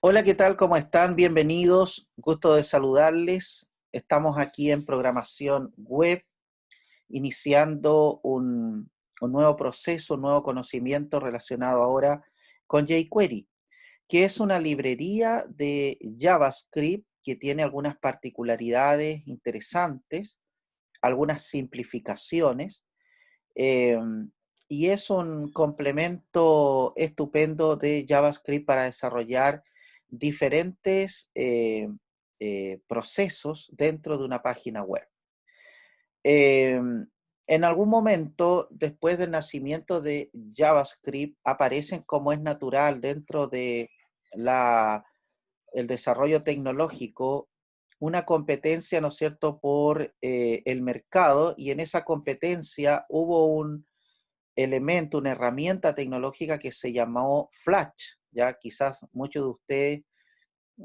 Hola, ¿qué tal? ¿Cómo están? Bienvenidos. Gusto de saludarles. Estamos aquí en programación web, iniciando un nuevo proceso, un nuevo conocimiento relacionado ahora con jQuery, que es una librería de JavaScript que tiene algunas particularidades interesantes, algunas simplificaciones, eh, y es un complemento estupendo de JavaScript para desarrollar diferentes procesos dentro de una página web. Eh, en algún momento, después del nacimiento de JavaScript, aparecen como es natural dentro de la, el desarrollo tecnológico una competencia, ¿no es cierto?, por el mercado, y en esa competencia hubo un elemento, una herramienta tecnológica que se llamó Flash. Ya quizás muchos de ustedes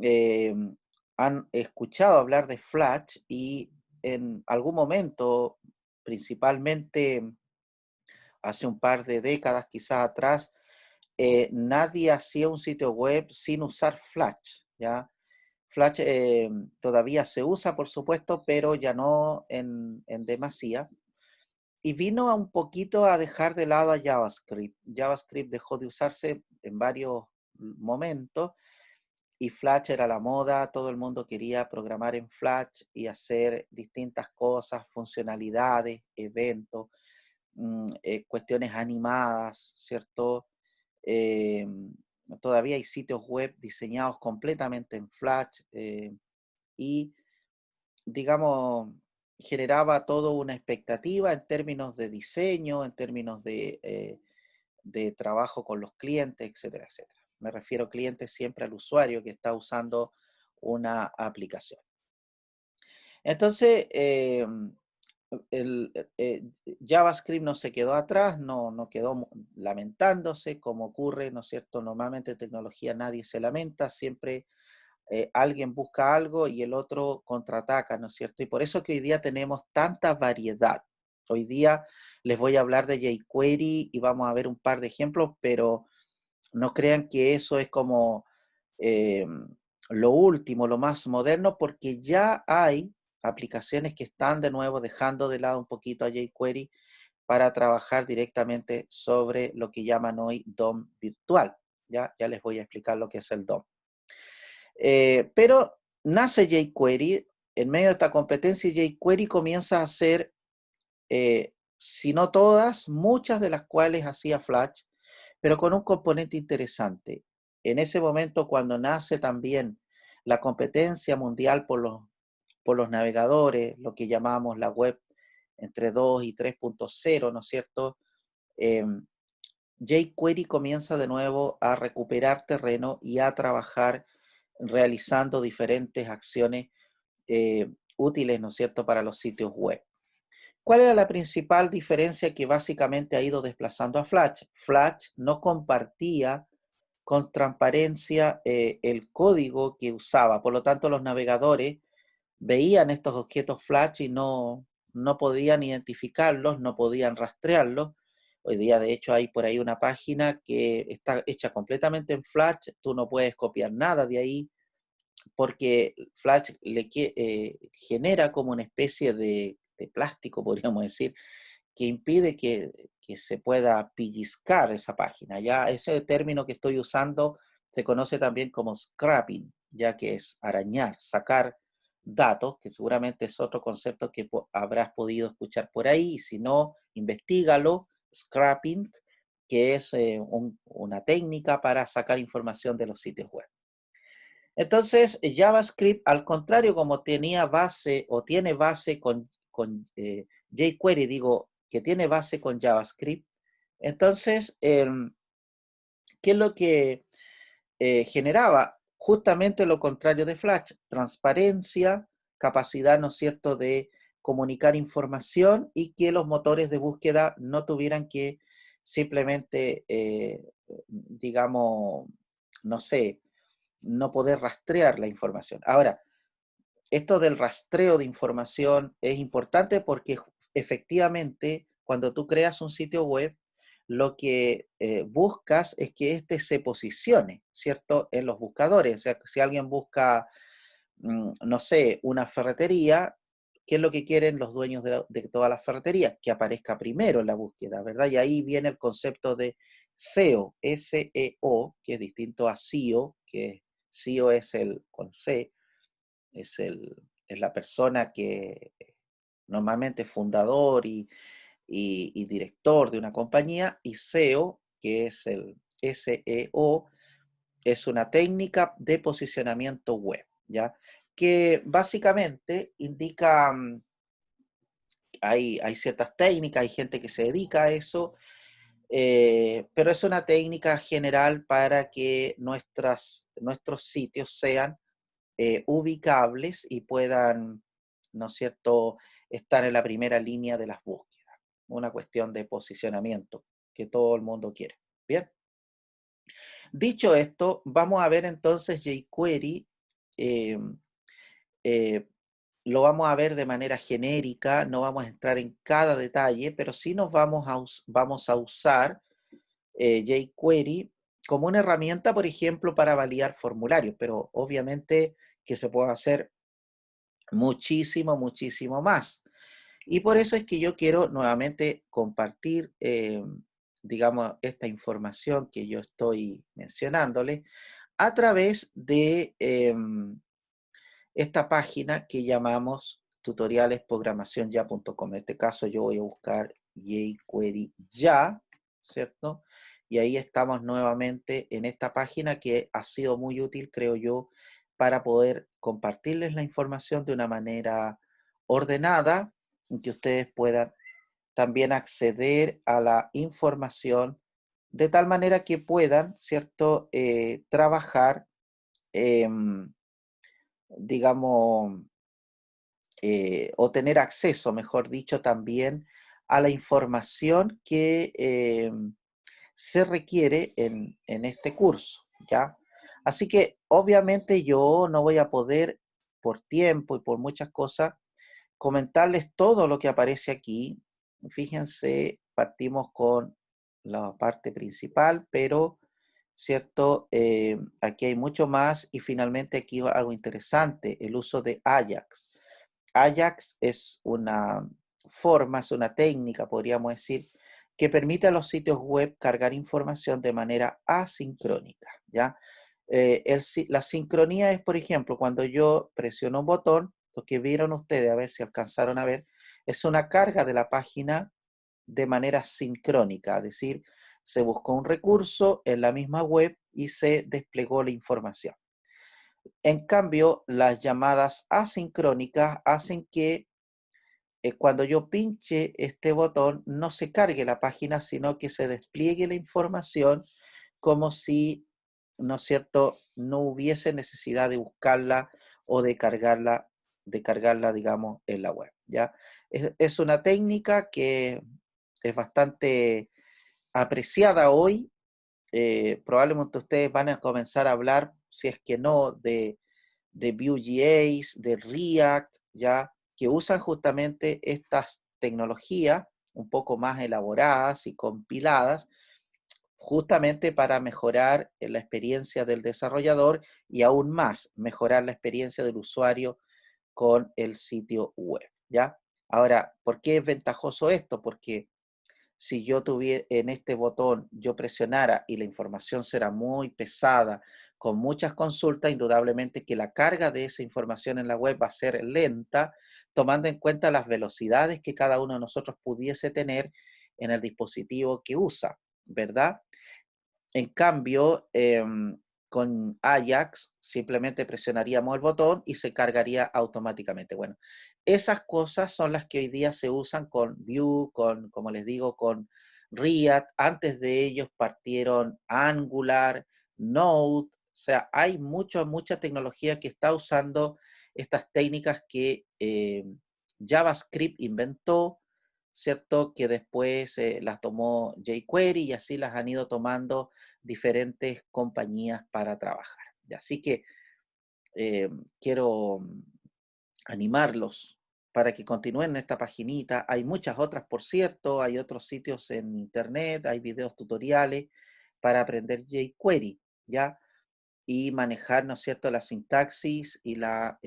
eh, han escuchado hablar de Flash, y en algún momento, principalmente hace un par de décadas quizás atrás, nadie hacía un sitio web sin usar Flash, ¿ya? Flash todavía se usa, por supuesto, pero ya no en demasía. Y vino a un poquito a dejar de lado a JavaScript. JavaScript dejó de usarse en varios momentos y Flash era la moda, todo el mundo quería programar en Flash y hacer distintas cosas, funcionalidades, eventos, cuestiones animadas, ¿cierto? Eh, Todavía hay sitios web diseñados completamente en Flash, y digamos, generaba toda una expectativa en términos de diseño, en términos de trabajo con los clientes, etcétera, etcétera. Me refiero a clientes siempre al usuario que está usando una aplicación. Entonces, el, JavaScript no se quedó atrás, no quedó lamentándose, como ocurre, ¿no es cierto? Normalmente en tecnología nadie se lamenta, siempre alguien busca algo y el otro contraataca, ¿no es cierto? Y por eso que hoy día tenemos tanta variedad. Hoy día les voy a hablar de jQuery y vamos a ver un par de ejemplos, pero no crean que eso es como eh, lo último, lo más moderno, porque ya hay aplicaciones que están de nuevo dejando de lado un poquito a jQuery para trabajar directamente sobre lo que llaman hoy DOM virtual. Ya les voy a explicar lo que es el DOM. Pero nace jQuery, en medio de esta competencia, jQuery comienza a hacer, si no todas, muchas de las cuales hacía Flash, pero con un componente interesante. En ese momento, cuando nace también la competencia mundial por los navegadores, lo que llamamos la web entre 2 y 3.0, ¿no es cierto? Eh, jQuery comienza de nuevo a recuperar terreno y a trabajar realizando diferentes acciones útiles, ¿no es cierto?, para los sitios web. ¿Cuál era la principal diferencia que básicamente ha ido desplazando a Flash? Flash no compartía con transparencia el código que usaba, por lo tanto los navegadores veían estos objetos Flash y no podían identificarlos, no podían rastrearlos. Hoy día, de hecho, hay por ahí una página que está hecha completamente en Flash, tú no puedes copiar nada de ahí, porque Flash genera como una especie de plástico, podríamos decir, que impide que se pueda pellizcar esa página. Ya ese término que estoy usando se conoce también como scrapping, ya que es arañar, sacar datos, que seguramente es otro concepto que habrás podido escuchar por ahí, y si no, investigalo, scrapping, que es una técnica para sacar información de los sitios web. Entonces, JavaScript, al contrario, como tenía base o tiene base con jQuery, digo, que tiene base con JavaScript, entonces, ¿qué es lo que generaba? Justamente lo contrario de Flash, transparencia, capacidad, ¿no es cierto?, de comunicar información y que los motores de búsqueda no tuvieran que simplemente, digamos, no sé, no poder rastrear la información. Ahora, esto del rastreo de información es importante porque efectivamente cuando tú creas un sitio web, lo que buscas es que éste se posicione, ¿cierto? En los buscadores. O sea, si alguien busca, no sé, una ferretería, ¿qué es lo que quieren los dueños de todas las ferreterías? Que aparezca primero en la búsqueda, ¿verdad? Y ahí viene el concepto de SEO, S-E-O, que es distinto a SEO, que SEO es el con C, es la persona que normalmente es fundador y director de una compañía, y SEO, que es el SEO, es una técnica de posicionamiento web, ¿ya? Que básicamente indica, hay ciertas técnicas, hay gente que se dedica a eso, pero es una técnica general para que nuestros sitios sean ubicables y puedan, ¿no es cierto?, estar en la primera línea de las búsquedas. Una cuestión de posicionamiento que todo el mundo quiere. Bien. Dicho esto, vamos a ver entonces jQuery. eh, eh, lo vamos a ver de manera genérica, no vamos a entrar en cada detalle, pero sí nos vamos a usar jQuery como una herramienta, por ejemplo, para validar formularios, pero obviamente que se puede hacer muchísimo, muchísimo más. Y por eso es que yo quiero nuevamente compartir, digamos, esta información que yo estoy mencionándole a través de esta página que llamamos tutorialesprogramacionyA.com. En este caso yo voy a buscar jQuery ya, ¿cierto? Y ahí estamos nuevamente en esta página que ha sido muy útil, creo yo, para poder compartirles la información de una manera ordenada, y que ustedes puedan también acceder a la información de tal manera que puedan, ¿cierto?, trabajar, digamos, o tener acceso, mejor dicho, también a la información que se requiere en este curso, ¿ya? Así que obviamente yo no voy a poder, por tiempo y por muchas cosas, comentarles todo lo que aparece aquí. Fíjense, partimos con la parte principal, pero, ¿cierto? Aquí hay mucho más y finalmente aquí algo interesante, el uso de Ajax. Ajax es una forma, es una técnica, podríamos decir, que permite a los sitios web cargar información de manera asincrónica, ¿ya? La sincronía es, por ejemplo, cuando yo presiono un botón, lo que vieron ustedes, a ver si alcanzaron a ver, es una carga de la página de manera sincrónica, es decir, se buscó un recurso en la misma web y se desplegó la información. En cambio, las llamadas asincrónicas hacen que cuando yo pinche este botón no se cargue la página, sino que se despliegue la información como si, ¿no es cierto?, no hubiese necesidad de buscarla o de cargarla, digamos, en la web, ¿ya? Es una técnica que es bastante apreciada hoy. Probablemente ustedes van a comenzar a hablar, si es que no, de Vue.js, de React, ¿ya? Que usan justamente estas tecnologías un poco más elaboradas y compiladas, justamente para mejorar la experiencia del desarrollador y aún más mejorar la experiencia del usuario con el sitio web, ¿ya? Ahora, ¿por qué es ventajoso esto? Porque si yo tuviera en este botón, yo presionara y la información será muy pesada, con muchas consultas, indudablemente que la carga de esa información en la web va a ser lenta, tomando en cuenta las velocidades que cada uno de nosotros pudiese tener en el dispositivo que usa, ¿verdad? En cambio, con Ajax simplemente presionaríamos el botón y se cargaría automáticamente. Bueno, esas cosas son las que hoy día se usan con Vue, como les digo, con React. Antes de ellos partieron Angular, Node. O sea, hay mucha tecnología que está usando estas técnicas que JavaScript inventó, ¿cierto? Que después las tomó jQuery y así las han ido tomando diferentes compañías para trabajar. Así que quiero animarlos para que continúen en esta paginita. Hay muchas otras, por cierto, hay otros sitios en internet, hay videos tutoriales para aprender jQuery, ¿ya? Y manejar, ¿no es cierto?, la sintaxis y la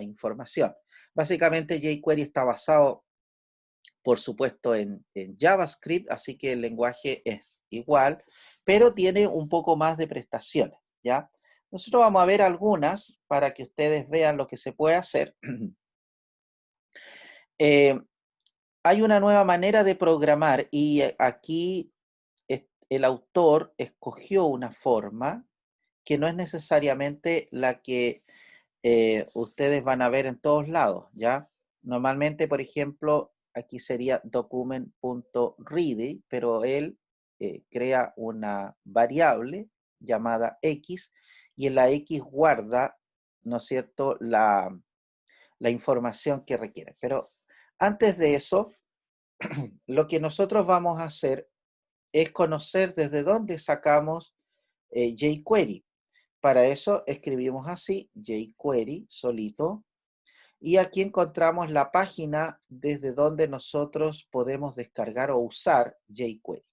información. Básicamente jQuery está basado, por supuesto, en JavaScript, así que el lenguaje es igual, pero tiene un poco más de prestaciones, ¿ya? Nosotros vamos a ver algunas para que ustedes vean lo que se puede hacer. Eh, Hay una nueva manera de programar y aquí el autor escogió una forma que no es necesariamente la que ustedes van a ver en todos lados, ¿ya? Normalmente, por ejemplo, aquí sería document.ready, pero él crea una variable llamada X y en la X guarda, ¿no es cierto?, la información que requiere. Pero antes de eso, lo que nosotros vamos a hacer es conocer desde dónde sacamos jQuery. Para eso escribimos así, jQuery solito, y aquí encontramos la página desde donde nosotros podemos descargar o usar jQuery.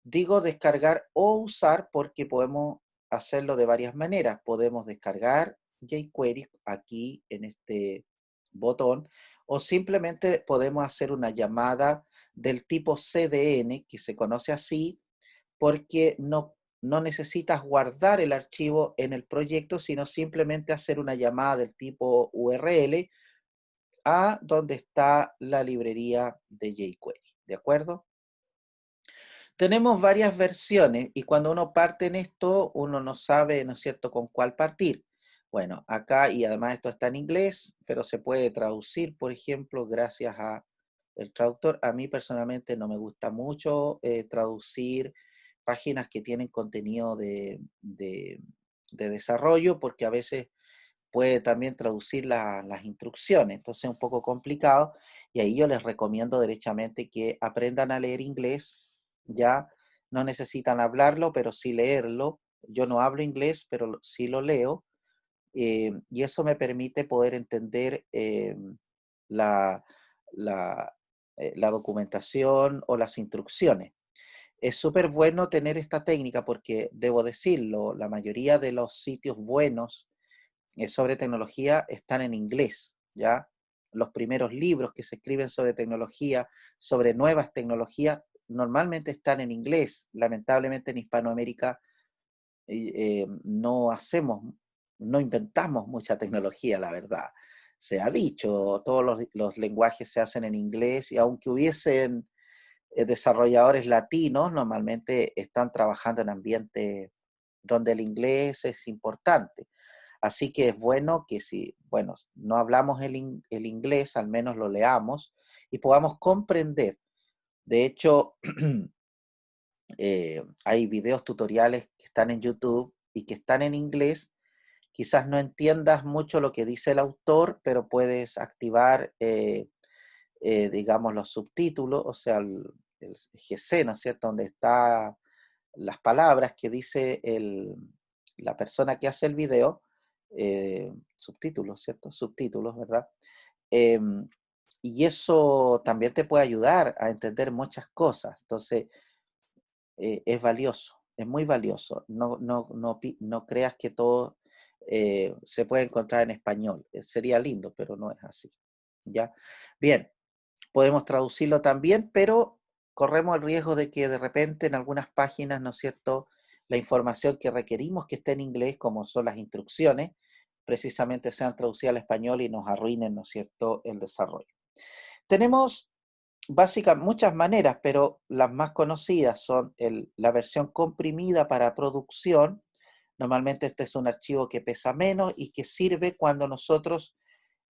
Digo descargar o usar porque podemos hacerlo de varias maneras. Podemos descargar jQuery aquí en este botón o simplemente podemos hacer una llamada del tipo CDN, que se conoce así, porque no necesitas guardar el archivo en el proyecto, sino simplemente hacer una llamada del tipo URL a donde está la librería de jQuery. ¿De acuerdo? Tenemos varias versiones y cuando uno parte en esto, uno no sabe, ¿no es cierto?, con cuál partir. Bueno, acá, y además esto está en inglés, pero se puede traducir, por ejemplo, gracias a el traductor. A mí personalmente no me gusta mucho traducir páginas que tienen contenido de desarrollo, porque a veces puede también traducir las instrucciones, entonces es un poco complicado, y ahí yo les recomiendo derechamente que aprendan a leer inglés, ya no necesitan hablarlo, pero sí leerlo. Yo no hablo inglés, pero sí lo leo, y eso me permite poder entender la, la, la documentación o las instrucciones. Es súper bueno tener esta técnica porque, debo decirlo, la mayoría de los sitios buenos sobre tecnología están en inglés, ¿ya? Los primeros libros que se escriben sobre tecnología, sobre nuevas tecnologías, normalmente están en inglés. Lamentablemente en Hispanoamérica no no inventamos mucha tecnología, la verdad. Se ha dicho, todos los lenguajes se hacen en inglés y aunque hubiesen desarrolladores latinos, normalmente están trabajando en ambientes donde el inglés es importante. Así que es bueno que si, bueno, no hablamos el inglés, al menos lo leamos y podamos comprender. De hecho, hay videos tutoriales que están en YouTube y que están en inglés. Quizás no entiendas mucho lo que dice el autor, pero puedes activar, digamos, los subtítulos, o sea, el GC, ¿no es cierto?, donde están las palabras que dice la persona que hace el video, subtítulos, ¿cierto? Subtítulos, ¿verdad? Em, y eso también te puede ayudar a entender muchas cosas. Entonces, es valioso, es muy valioso. No creas que todo se puede encontrar en español. Sería lindo, pero no es así. ¿Ya? Bien, podemos traducirlo también, pero corremos el riesgo de que de repente en algunas páginas, ¿no es cierto?, la información que requerimos que esté en inglés, como son las instrucciones, precisamente sean traducidas al español y nos arruinen, ¿no es cierto?, el desarrollo. Tenemos básicamente muchas maneras, pero las más conocidas son la versión comprimida para producción. Normalmente este es un archivo que pesa menos y que sirve cuando nosotros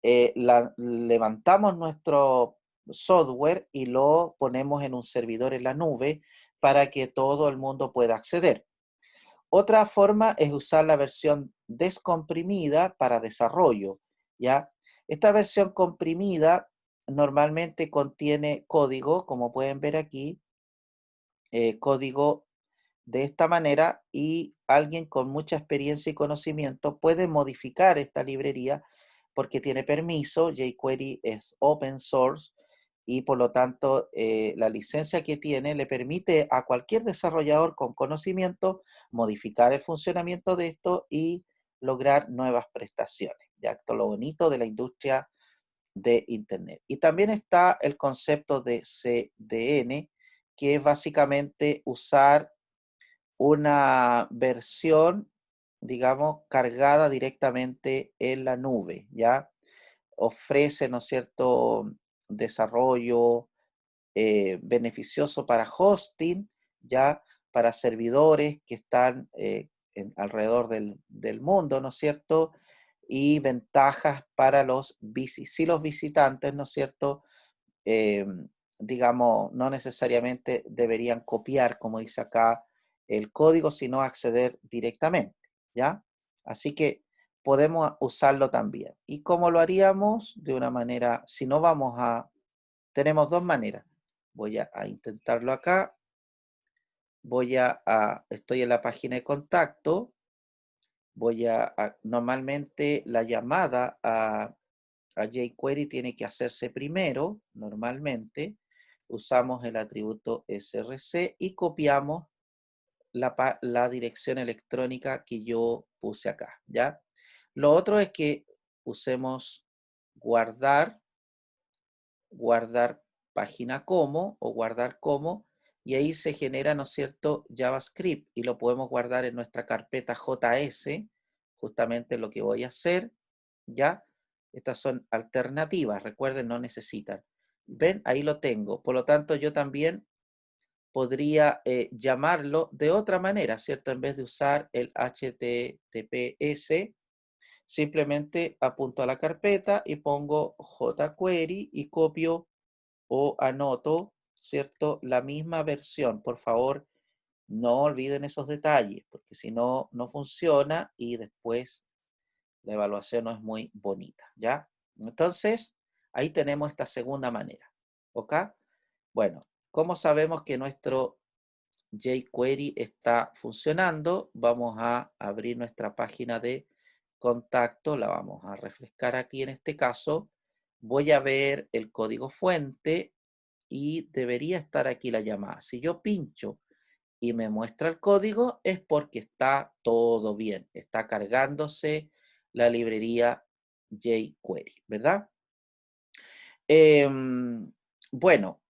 levantamos nuestro software y lo ponemos en un servidor en la nube para que todo el mundo pueda acceder. Otra forma es usar la versión descomprimida para desarrollo, ¿ya? Esta versión comprimida normalmente contiene código, como pueden ver aquí, código de esta manera, y alguien con mucha experiencia y conocimiento puede modificar esta librería porque tiene permiso, jQuery es open source y por lo tanto la licencia que tiene le permite a cualquier desarrollador con conocimiento modificar el funcionamiento de esto y lograr nuevas prestaciones. Ya esto es lo bonito de la industria de Internet. Y también está el concepto de CDN, que es básicamente usar una versión, digamos, cargada directamente en la nube, ¿ya? Ofrece, ¿no es cierto?, desarrollo beneficioso para hosting, ¿ya? Para servidores que están alrededor del mundo, ¿no es cierto? Y ventajas para si los visitantes, ¿no es cierto? eh, digamos, no necesariamente deberían copiar, como dice acá, el código, sino acceder directamente, ¿ya? Así que podemos usarlo también. ¿Y cómo lo haríamos? De una manera, si no vamos a, tenemos dos maneras. Voy a intentarlo acá. Estoy en la página de contacto. Normalmente la llamada a jQuery tiene que hacerse primero, normalmente. Usamos el atributo src y copiamos la dirección electrónica que yo puse acá, ¿ya? Lo otro es que usemos guardar, guardar página como o guardar como, y ahí se genera, ¿no es cierto?, JavaScript y lo podemos guardar en nuestra carpeta JS, justamente lo que voy a hacer, ¿ya? Estas son alternativas, recuerden, no necesitan. ¿Ven? Ahí lo tengo. Por lo tanto, yo también podría llamarlo de otra manera, ¿cierto? En vez de usar el HTTPS, simplemente apunto a la carpeta y pongo jQuery y copio o anoto, ¿cierto? La misma versión. Por favor, no olviden esos detalles, porque si no, no funciona y después la evaluación no es muy bonita, ¿ya? Entonces, ahí tenemos esta segunda manera, ¿ok? Bueno, ¿cómo sabemos que nuestro jQuery está funcionando? Vamos a abrir nuestra página de contacto, la vamos a refrescar aquí en este caso. Voy a ver el código fuente y debería estar aquí la llamada. Si yo pincho y me muestra el código, es porque está todo bien. Está cargándose la librería jQuery, ¿verdad? Bueno,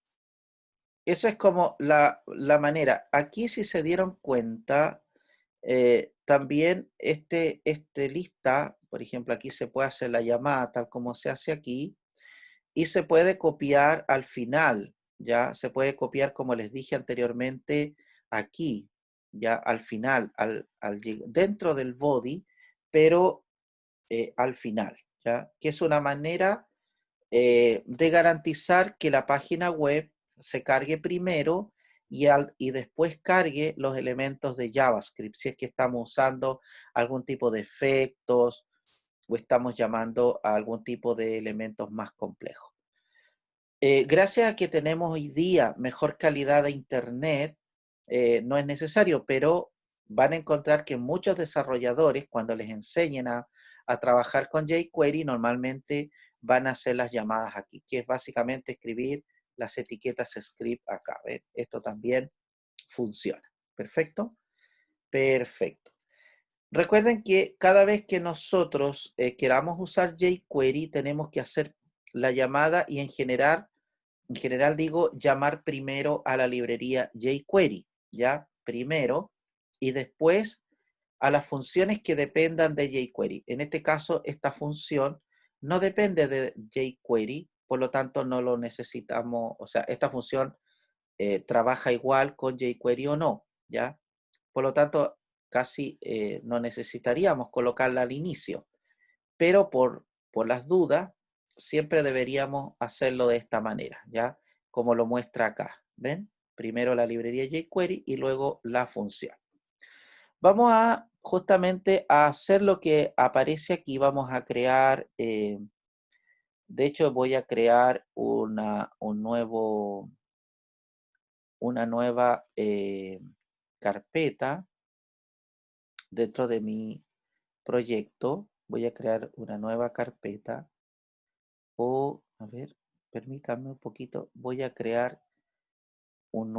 eso es como la manera. Aquí, si se dieron cuenta, también este lista, por ejemplo, aquí se puede hacer la llamada tal como se hace aquí, y se puede copiar al final, ya se puede copiar, como les dije anteriormente, aquí, ya al final, dentro del body, pero al final, ya, que es una manera de garantizar que la página web se cargue primero y después cargue los elementos de JavaScript, si es que estamos usando algún tipo de efectos o estamos llamando a algún tipo de elementos más complejos. Gracias a que tenemos hoy día mejor calidad de Internet, no es necesario, pero van a encontrar que muchos desarrolladores, cuando les enseñen a trabajar con jQuery, normalmente van a hacer las llamadas aquí, que es básicamente escribir las etiquetas script acá. ¿Ven? Esto también funciona. ¿Perfecto? Perfecto. Recuerden que cada vez que nosotros queramos usar jQuery, tenemos que hacer la llamada y en general digo llamar primero a la librería jQuery, ¿ya? Primero, y después a las funciones que dependan de jQuery. En este caso, esta función no depende de jQuery, por lo tanto no lo necesitamos, o sea, esta función trabaja igual con jQuery o no, ¿ya? Por lo tanto, casi no necesitaríamos colocarla al inicio, pero por las dudas, siempre deberíamos hacerlo de esta manera, ¿ya? Como lo muestra acá, ¿ven? Primero la librería jQuery y luego la función. Vamos a justamente a hacer lo que aparece aquí. Vamos a crear, de hecho voy a crear una nueva carpeta dentro de mi proyecto, voy a crear una nueva carpeta o, a ver, permítanme un poquito, voy a crear una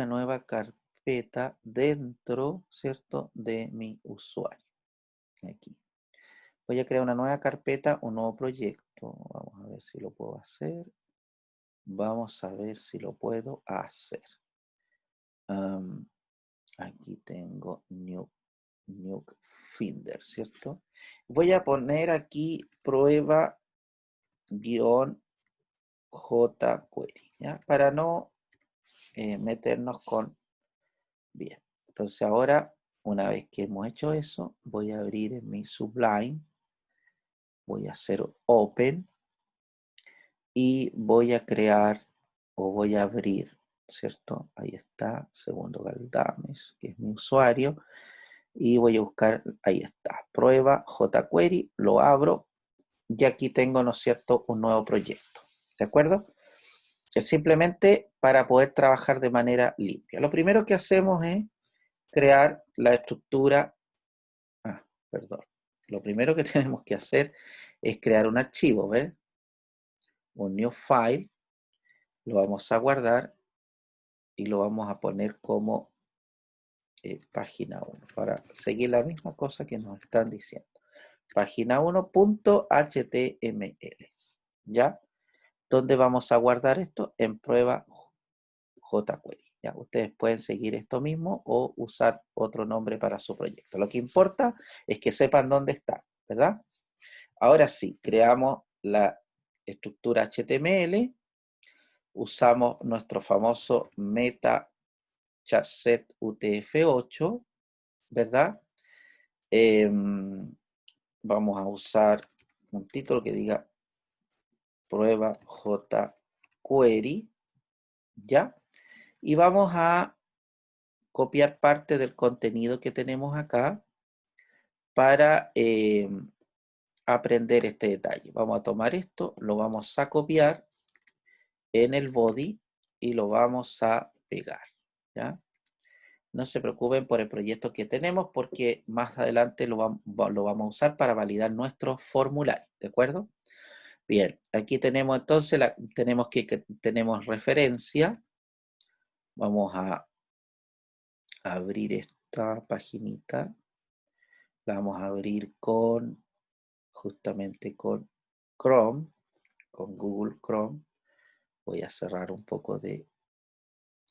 nueva carpeta dentro, ¿cierto?, de mi usuario. Aquí. Voy a crear una nueva carpeta, un nuevo proyecto. Vamos a ver si lo puedo hacer. Vamos a ver si lo puedo hacer. Aquí tengo Nuke Finder, ¿cierto? Voy a poner aquí prueba guión jQuery, ¿ya? Para no meternos con... Bien, entonces ahora, una vez que hemos hecho eso, voy a abrir en mi Sublime, voy a hacer Open y voy a crear o voy a abrir, ¿cierto? Ahí está, Segundo Galdames, que es mi usuario, y voy a buscar, ahí está, prueba jQuery, lo abro, y aquí tengo, ¿no es cierto?, un nuevo proyecto, ¿de acuerdo? Es simplemente para poder trabajar de manera limpia. Lo primero que hacemos es crear la estructura, perdón, lo primero que tenemos que hacer es crear un archivo, ¿ves? Un new file, lo vamos a guardar y lo vamos a poner como página 1 para seguir la misma cosa que nos están diciendo. Página 1.html, ¿ya? ¿Dónde vamos a guardar esto? En prueba jQuery. ¿Ya? Ustedes pueden seguir esto mismo o usar otro nombre para su proyecto. Lo que importa es que sepan dónde está, ¿verdad? Ahora sí, creamos la estructura HTML, usamos nuestro famoso meta charset UTF-8, ¿verdad? Vamos a usar un título que diga prueba jQuery, ¿ya? Y vamos a copiar parte del contenido que tenemos acá para aprender este detalle. Vamos a tomar esto, lo vamos a copiar en el body y lo vamos a pegar, ¿ya? No se preocupen por el proyecto que tenemos porque más adelante lo vamos a usar para validar nuestro formulario, ¿de acuerdo? Bien, aquí tenemos entonces, tenemos referencia. Vamos a abrir esta paginita. La vamos a abrir justamente con Chrome, con Google Chrome. Voy a cerrar un poco de...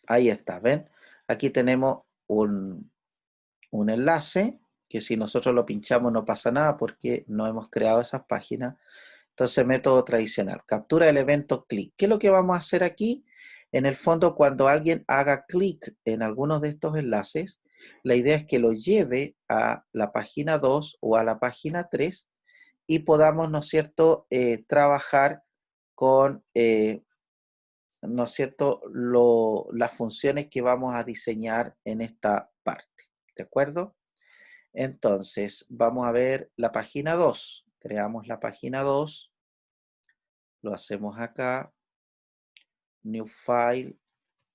Ahí está, ¿ven? Aquí tenemos un enlace que si nosotros lo pinchamos no pasa nada porque no hemos creado esas páginas. Entonces, método tradicional, captura el evento clic. ¿Qué es lo que vamos a hacer aquí? En el fondo, cuando alguien haga clic en algunos de estos enlaces, la idea es que lo lleve a la página 2 o a la página 3 y podamos, ¿no es cierto?, trabajar con, ¿no es cierto?, las funciones que vamos a diseñar en esta parte. ¿De acuerdo? Entonces, vamos a ver la página 2. Creamos la página 2. Lo hacemos acá. New File.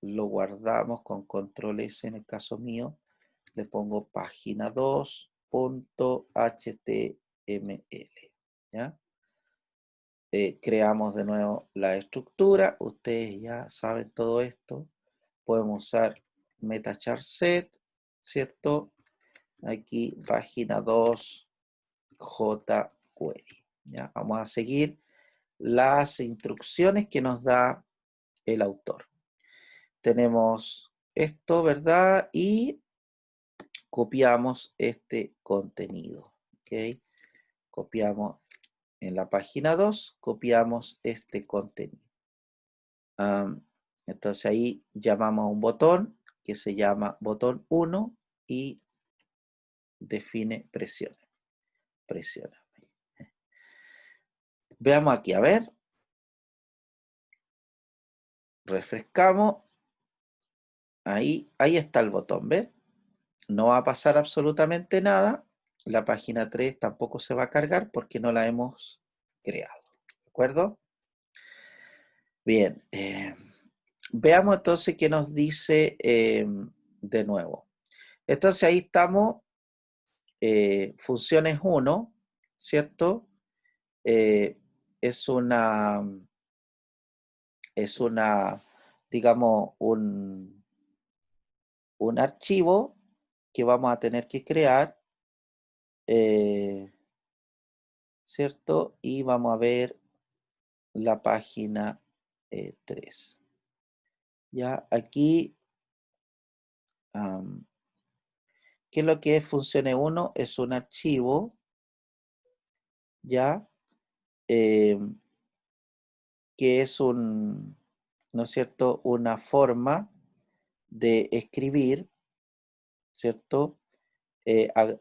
Lo guardamos con control S en el caso mío. Le pongo página 2.html. ¿Ya? Creamos de nuevo la estructura. Ustedes ya saben todo esto. Podemos usar metacharset, ¿cierto? Aquí página 2 jQuery. ¿Ya? Vamos a seguir las instrucciones que nos da el autor. Tenemos esto, ¿verdad? Y copiamos este contenido. ¿Ok? Copiamos en la página 2, copiamos este contenido. Entonces ahí llamamos a un botón que se llama botón 1 y define presiona. Presiona. Veamos aquí, a ver. Refrescamos. Ahí está el botón, ¿ves? No va a pasar absolutamente nada. La página 3 tampoco se va a cargar porque no la hemos creado. ¿De acuerdo? Bien. Veamos entonces qué nos dice de nuevo. Entonces ahí estamos funciones 1, ¿cierto? Eh, es una, digamos, un archivo que vamos a tener que crear, eh, ¿cierto? Y vamos a ver la página 3. Ya aquí, ¿qué es lo que es funciones 1? Es un archivo, ya, eh, que es ¿no es cierto? Una forma de escribir, ¿cierto?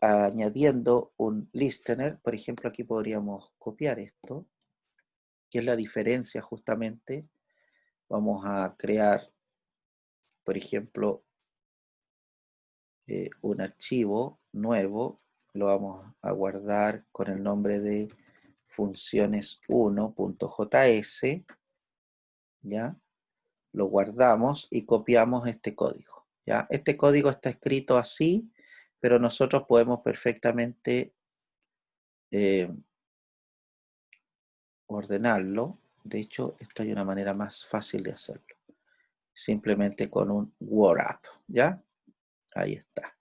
Añadiendo un listener. Por ejemplo, aquí podríamos copiar esto, que es la diferencia justamente. Vamos a crear, por ejemplo, un archivo nuevo. Lo vamos a guardar con el nombre de funciones1.js, ¿ya? Lo guardamos y copiamos este código, ¿ya? Este código está escrito así, pero nosotros podemos perfectamente ordenarlo. De hecho, esta hay una manera más fácil de hacerlo. Simplemente con un wrap, ¿ya? Ahí está.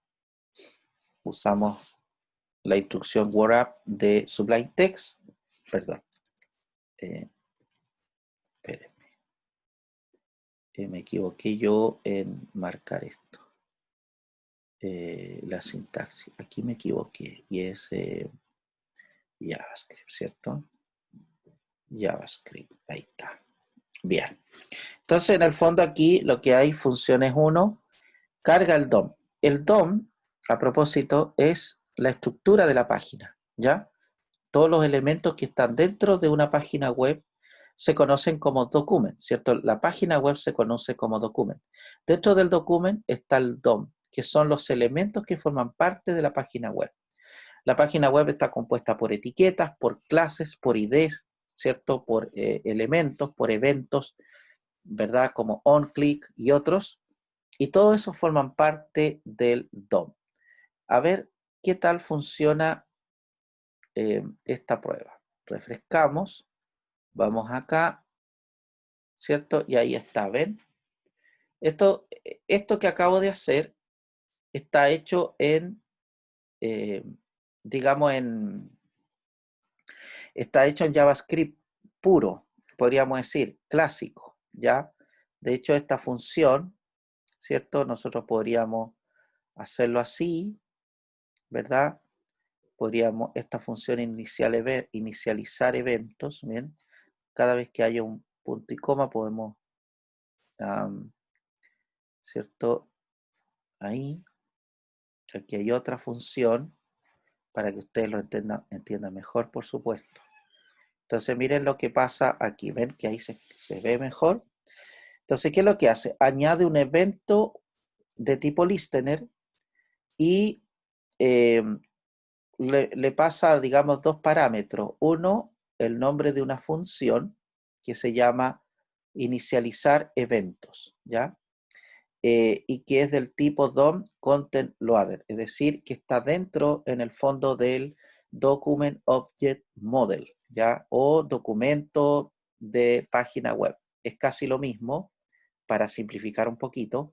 Usamos la instrucción wrap de Sublime Text. Perdón. Espérenme. Me equivoqué yo en marcar esto. La sintaxis. Aquí me equivoqué. Y es JavaScript, ¿cierto? JavaScript. Ahí está. Bien. Entonces, en el fondo aquí lo que hay, funciones 1, carga el DOM. El DOM, a propósito, es la estructura de la página, ¿ya? Todos los elementos que están dentro de una página web se conocen como document, ¿cierto? La página web se conoce como document. Dentro del document está el DOM, que son los elementos que forman parte de la página web. La página web está compuesta por etiquetas, por clases, por IDs, ¿cierto? Por elementos, por eventos, ¿verdad? Como onClick y otros. Y todo eso forman parte del DOM. A ver qué tal funciona esta prueba. Refrescamos, vamos acá, ¿cierto? Y ahí está, ¿ven? Esto que acabo de hacer está hecho eh, digamos, está hecho en JavaScript puro, podríamos decir, clásico, ¿ya? De hecho, esta función, ¿cierto? Nosotros podríamos hacerlo así, ¿verdad? Podríamos, esta función inicializar eventos, ¿bien? Cada vez que haya un punto y coma podemos, ¿cierto? Ahí, aquí hay otra función para que ustedes lo entiendan mejor, por supuesto. Entonces, miren lo que pasa aquí. ¿Ven que ahí se ve mejor? Entonces, ¿qué es lo que hace? Añade un evento de tipo listener y eh, le pasa, digamos, dos parámetros. Uno, el nombre de una función que se llama inicializar eventos, ¿ya? Y que es del tipo DOM Content Loader, es decir, que está dentro, en el fondo, del Document Object Model, ¿ya? O documento de página web. Es casi lo mismo, para simplificar un poquito.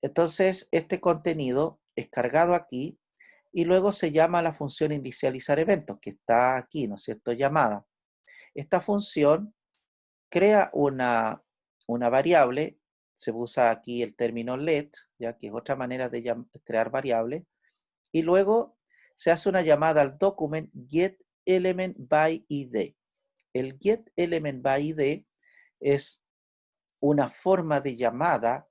Entonces, este contenido es cargado aquí y luego se llama la función inicializar eventos, que está aquí, ¿no es cierto?, llamada. Esta función crea una variable, se usa aquí el término let, ya que es otra manera de crear variables, y luego se hace una llamada al document getElementById. El getElementById es una forma de llamada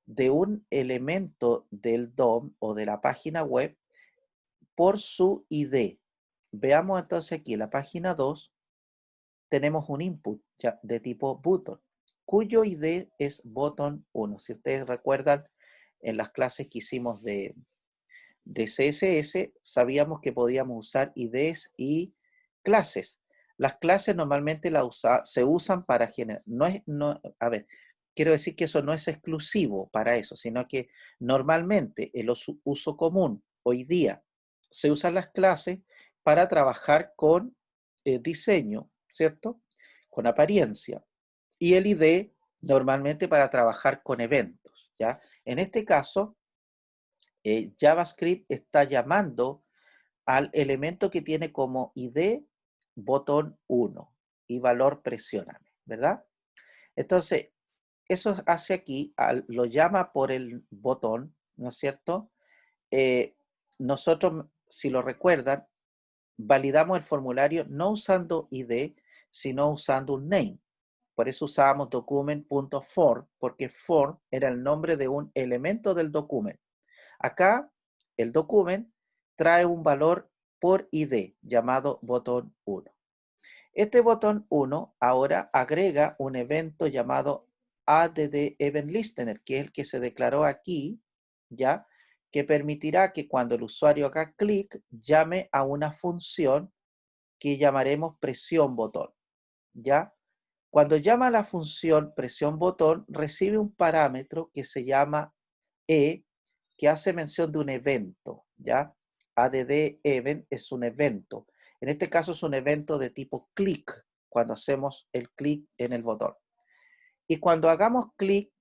de un elemento del DOM o de la página web por su ID. Veamos entonces aquí la página 2, tenemos un input ya de tipo button, cuyo ID es button 1. Si ustedes recuerdan, en las clases que hicimos de CSS, sabíamos que podíamos usar IDs y clases. Las clases normalmente se usan para generar, a ver, quiero decir que eso no es exclusivo para eso, sino que normalmente el uso común hoy día se usan las clases para trabajar con diseño, ¿cierto? Con apariencia. Y el ID normalmente para trabajar con eventos, ¿ya? En este caso, JavaScript está llamando al elemento que tiene como ID botón 1 y valor presióname, ¿verdad? Entonces, eso hace aquí, lo llama por el botón, ¿no es cierto? Nosotros, si lo recuerdan, validamos el formulario no usando ID, sino usando un name. Por eso usábamos document.form, porque form era el nombre de un elemento del documento. Acá, el document trae un valor por ID llamado botón 1. Este botón 1 ahora agrega un evento llamado add event listener, que es el que se declaró aquí, ¿ya? Que permitirá que cuando el usuario haga clic, llame a una función que llamaremos presión botón, ¿ya? Cuando llama a la función presión botón, recibe un parámetro que se llama e, que hace mención de un evento, ¿ya? Add event es un evento. En este caso es un evento de tipo clic, cuando hacemos el clic en el botón. Y cuando hagamos clic,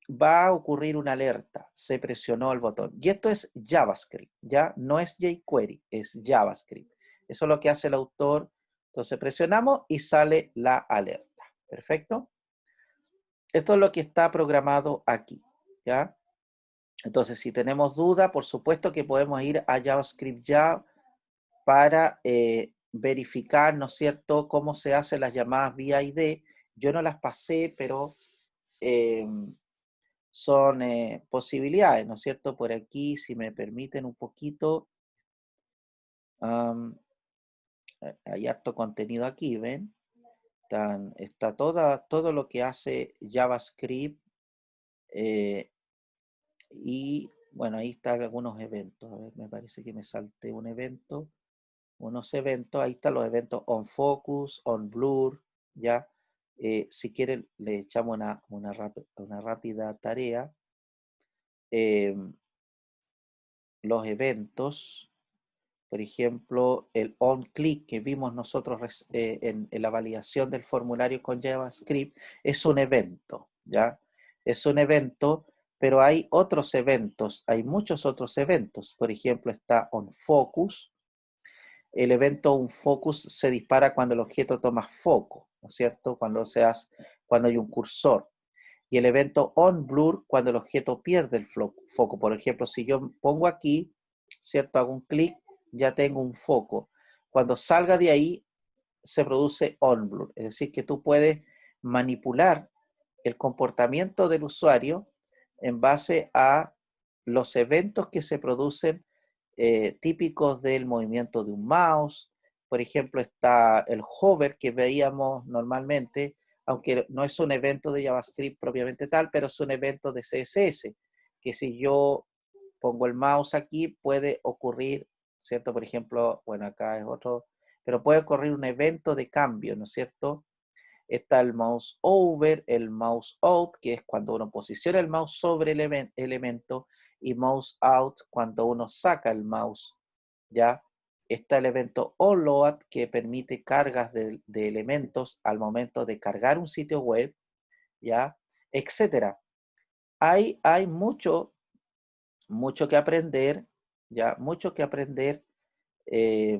va a ocurrir una alerta, se presionó el botón. Y esto es JavaScript, ¿ya? No es jQuery, es JavaScript. Eso es lo que hace el autor. Entonces presionamos y sale la alerta. ¿Perfecto? Esto es lo que está programado aquí, ¿ya? Entonces, si tenemos duda, por supuesto que podemos ir a JavaScript ya para verificar, ¿no es cierto?, cómo se hacen las llamadas vía ID. Yo no las pasé, pero eh, son posibilidades, ¿no es cierto? Por aquí, si me permiten un poquito, hay harto contenido aquí, ¿ven? Está todo lo que hace JavaScript eh, y, bueno, ahí están algunos eventos. A ver, me parece que me salté un evento. Unos eventos, ahí están los eventos on focus, on blur, ¿ya? Si quieren, le echamos una rápida tarea. Los eventos, por ejemplo, el on click que vimos nosotros en la validación del formulario con JavaScript, es un evento, ¿ya? Es un evento, pero hay otros eventos, hay muchos otros eventos. Por ejemplo, está on focus. El evento un focus se dispara cuando el objeto toma foco, ¿no es cierto? Cuando hay un cursor. Y el evento on blur cuando el objeto pierde el foco. Por ejemplo, si yo pongo aquí, ¿cierto? Hago un clic, ya tengo un foco. Cuando salga de ahí, se produce on blur. Es decir, que tú puedes manipular el comportamiento del usuario en base a los eventos que se producen típicos del movimiento de un mouse. Por ejemplo, está el hover que veíamos normalmente, aunque no es un evento de JavaScript propiamente tal, pero es un evento de CSS, que si yo pongo el mouse aquí puede ocurrir, ¿cierto? Por ejemplo, bueno, acá es otro, pero puede ocurrir un evento de cambio, ¿no es cierto? Está el mouse over, el mouse out, que es cuando uno posiciona el mouse sobre el elemento, y mouse out cuando uno saca el mouse, ¿ya? Está el evento onload, que permite cargas de elementos al momento de cargar un sitio web, ¿ya? Etcétera. Hay mucho que aprender, ¿ya? Mucho que aprender, eh,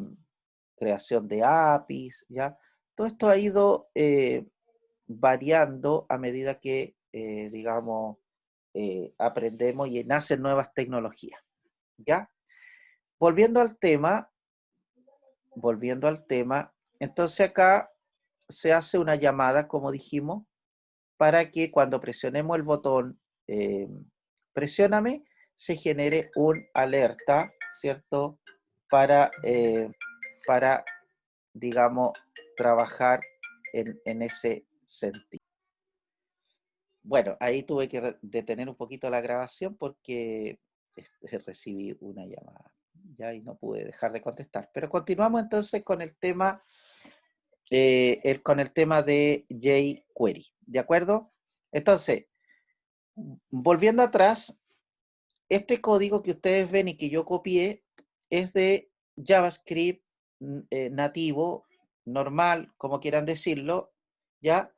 creación de APIs, ¿ya? Todo esto ha ido variando a medida que, digamos, aprendemos y nacen nuevas tecnologías, ¿ya? Volviendo al tema, entonces acá se hace una llamada, como dijimos, para que cuando presionemos el botón presióname, se genere un alerta, ¿cierto? Para digamos, trabajar en ese sentido. Bueno, ahí tuve que detener un poquito la grabación porque recibí una llamada, ya, y no pude dejar de contestar. Pero continuamos entonces con el tema, con el tema de jQuery, ¿de acuerdo? Entonces, volviendo atrás, este código que ustedes ven y que yo copié es de JavaScript nativo, normal, como quieran decirlo, ¿ya?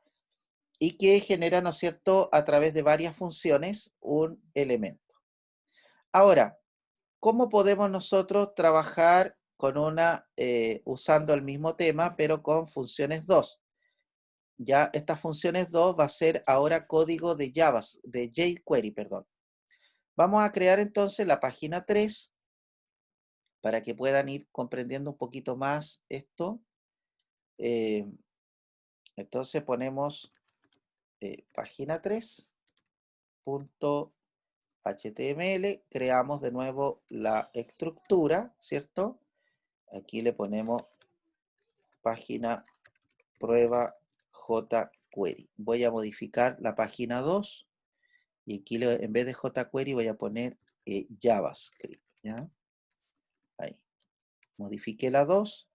Y que genera, ¿no es cierto?, a través de varias funciones un elemento. Ahora, ¿cómo podemos nosotros trabajar con usando el mismo tema, pero con funciones 2? Ya estas funciones 2 va a ser ahora código de de jQuery, perdón. Vamos a crear entonces la página 3 para que puedan ir comprendiendo un poquito más esto. Entonces ponemos página 3.html, creamos de nuevo la estructura, ¿cierto? Aquí le ponemos página prueba jQuery. Voy a modificar la página 2 y aquí en vez de jQuery voy a poner JavaScript, ¿ya? Ahí. Modifiqué la 2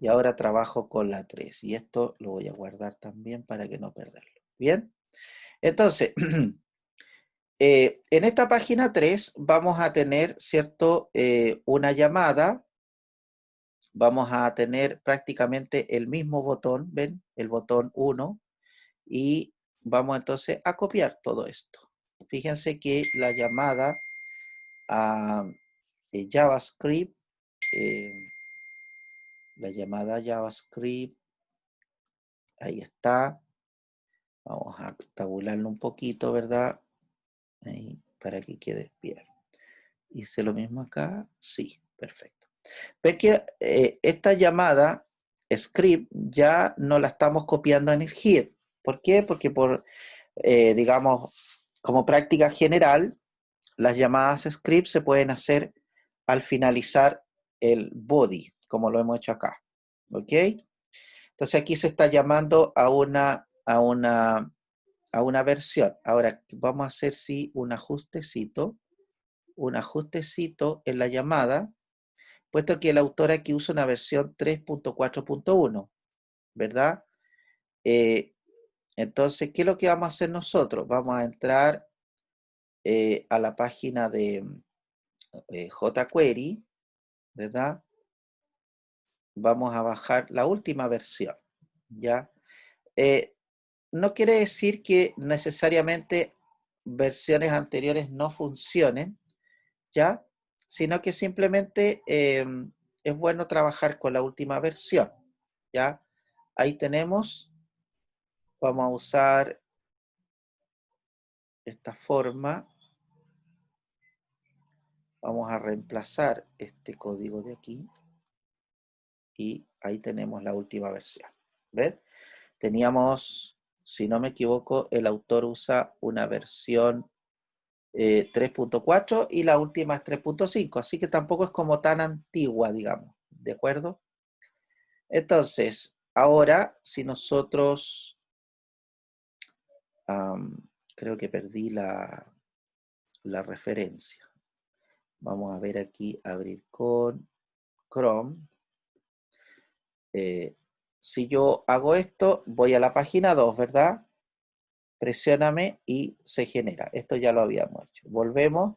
y ahora trabajo con la 3. Y esto lo voy a guardar también para que no perderlo. ¿Bien? Entonces, en esta página 3 vamos a tener, ¿cierto? Una llamada. Vamos a tener prácticamente el mismo botón, ¿ven? El botón 1. Y vamos entonces a copiar todo esto. Fíjense que la llamada a JavaScript, eh, ahí está. Vamos a tabularlo un poquito, ¿verdad? Ahí, para que quede bien. ¿Hice lo mismo acá? Sí, perfecto. Ves que esta llamada script ya no la estamos copiando en el head. ¿Por qué? Porque digamos, como práctica general, las llamadas script se pueden hacer al finalizar el body, como lo hemos hecho acá. ¿Ok? Entonces aquí se está llamando a una versión. Ahora vamos a hacer sí un ajustecito en la llamada, puesto que el autor aquí usa una versión 3.4.1, ¿verdad? Entonces, ¿qué es lo que vamos a hacer nosotros? Vamos a entrar a la página de jQuery, ¿verdad? Vamos a bajar la última versión, ¿ya? No quiere decir que necesariamente versiones anteriores no funcionen, ¿ya? Sino que simplemente es bueno trabajar con la última versión, ¿ya? Ahí tenemos, vamos a usar esta forma, vamos a reemplazar este código de aquí y ahí tenemos la última versión, ¿ven? Teníamos, si no me equivoco, el autor usa una versión 3.4 y la última es 3.5, así que tampoco es como tan antigua, digamos, ¿de acuerdo? Entonces, ahora, si nosotros, creo que perdí la referencia. Vamos a ver aquí, abrir con Chrome. Si yo hago esto, voy a la página 2, ¿verdad? Presióname y se genera. Esto ya lo habíamos hecho. Volvemos.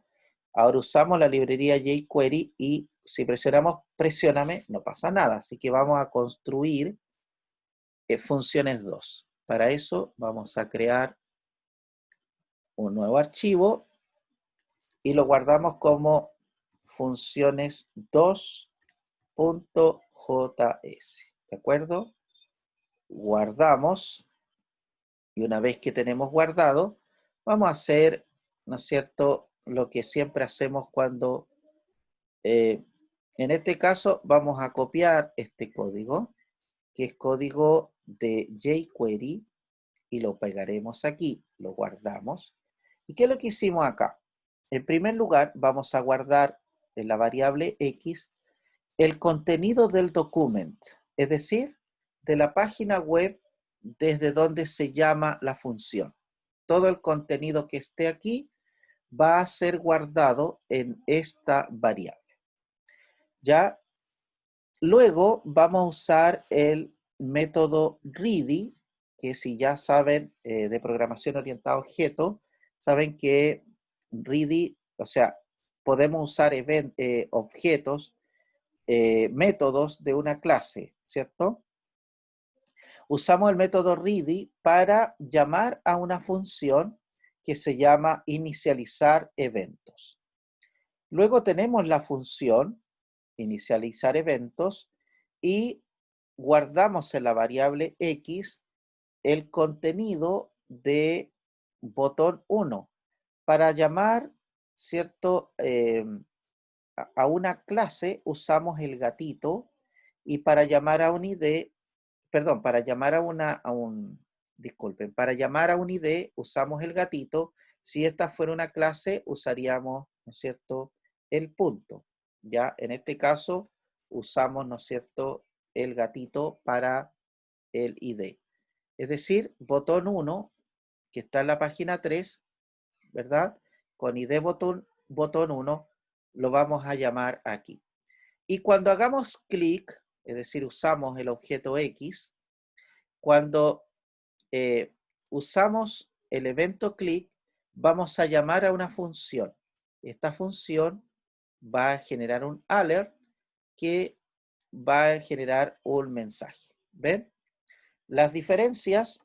Ahora usamos la librería jQuery y si presionamos presióname, no pasa nada. Así que vamos a construir funciones 2. Para eso vamos a crear un nuevo archivo y lo guardamos como funciones 2.js. ¿De acuerdo? Guardamos y una vez que tenemos guardado, vamos a hacer, ¿no es cierto?, lo que siempre hacemos cuando, en este caso, vamos a copiar este código, que es código de jQuery, y lo pegaremos aquí, lo guardamos. ¿Y qué es lo que hicimos acá? En primer lugar, vamos a guardar en la variable X el contenido del documento, es decir, de la página web desde donde se llama la función. Todo el contenido que esté aquí va a ser guardado en esta variable. Ya, luego vamos a usar el método ready, que si ya saben de programación orientada a objetos, saben que ready, o sea, podemos usar objetos métodos de una clase, ¿cierto? Usamos el método ready para llamar a una función que se llama inicializar eventos. Luego tenemos la función inicializar eventos y guardamos en la variable X el contenido de botón 1 para llamar, ¿cierto? A una clase usamos el gatito y para llamar a un ID, perdón, para llamar disculpen, para llamar a un ID usamos el gatito. Si esta fuera una clase, usaríamos, ¿no es cierto?, el punto. Ya, en este caso, usamos, ¿no es cierto?, el gatito para el ID. Es decir, botón 1, que está en la página 3, ¿verdad? Con ID botón 1, lo vamos a llamar aquí. Y cuando hagamos clic, es decir, usamos el objeto X, cuando usamos el evento click, vamos a llamar a una función. Esta función va a generar un alert que va a generar un mensaje. ¿Ven? Las diferencias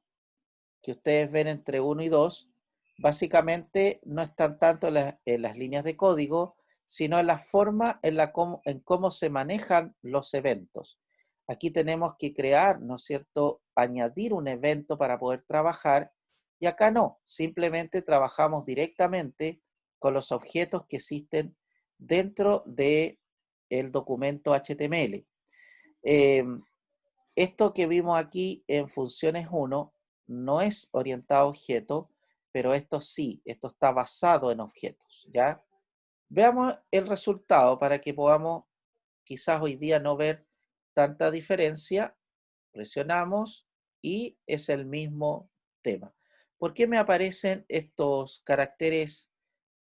que ustedes ven entre 1 y 2, básicamente no están tanto en las líneas de código, sino en la forma en cómo se manejan los eventos. Aquí tenemos que crear, ¿no es cierto?, añadir un evento para poder trabajar, y acá no, simplemente trabajamos directamente con los objetos que existen dentro del documento HTML. Esto que vimos aquí en funciones 1 no es orientado a objetos, pero esto sí, esto está basado en objetos, ¿ya? Veamos el resultado para que podamos quizás hoy día no ver tanta diferencia. Presionamos y es el mismo tema. ¿Por qué me aparecen estos caracteres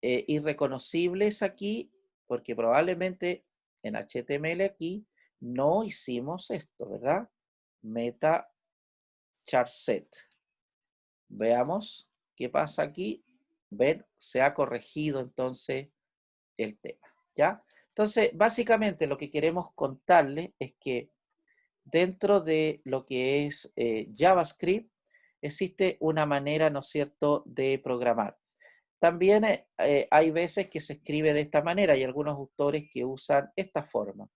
irreconocibles aquí? Porque probablemente en HTML aquí no hicimos esto, ¿verdad? Meta char set. Veamos qué pasa aquí. Ven, se ha corregido entonces el tema, ¿ya? Entonces, básicamente lo que queremos contarles es que dentro de lo que es JavaScript existe una manera, ¿no es cierto?, de programar. También hay veces que se escribe de esta manera. Hay algunos autores que usan esta forma,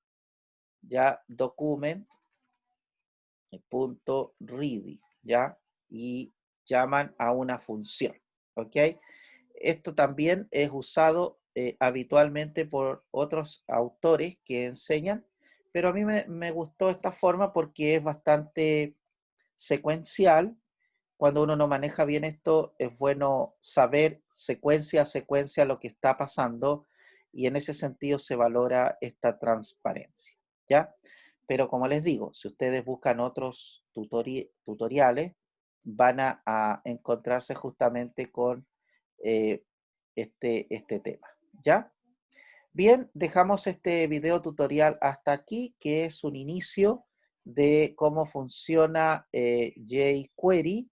ya document.ready, ¿ya? Y llaman a una función, ¿ok? Esto también es usado habitualmente por otros autores que enseñan, pero a mí me gustó esta forma porque es bastante secuencial. Cuando uno no maneja bien esto, es bueno saber secuencia a secuencia lo que está pasando y en ese sentido se valora esta transparencia, ¿ya? Pero como les digo, si ustedes buscan otros tutoriales, van a encontrarse justamente con eh, este tema, ¿ya? Bien, dejamos este video tutorial hasta aquí, que es un inicio de cómo funciona jQuery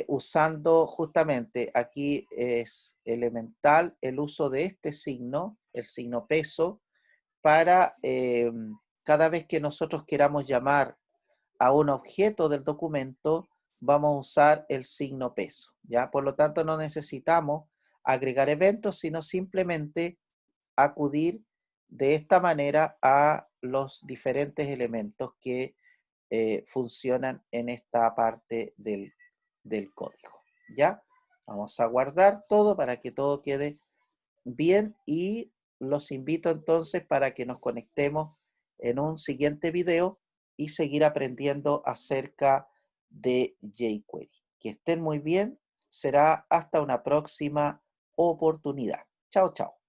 usando justamente, aquí es elemental el uso de este signo, el signo peso, para cada vez que nosotros queramos llamar a un objeto del documento, vamos a usar el signo peso, ¿ya? Por lo tanto, no necesitamos agregar eventos, sino simplemente acudir de esta manera a los diferentes elementos que funcionan en esta parte del código, ¿ya? Vamos a guardar todo para que todo quede bien y los invito entonces para que nos conectemos en un siguiente video y seguir aprendiendo acerca de jQuery. Que estén muy bien, será hasta una próxima oportunidad. Chao, chao.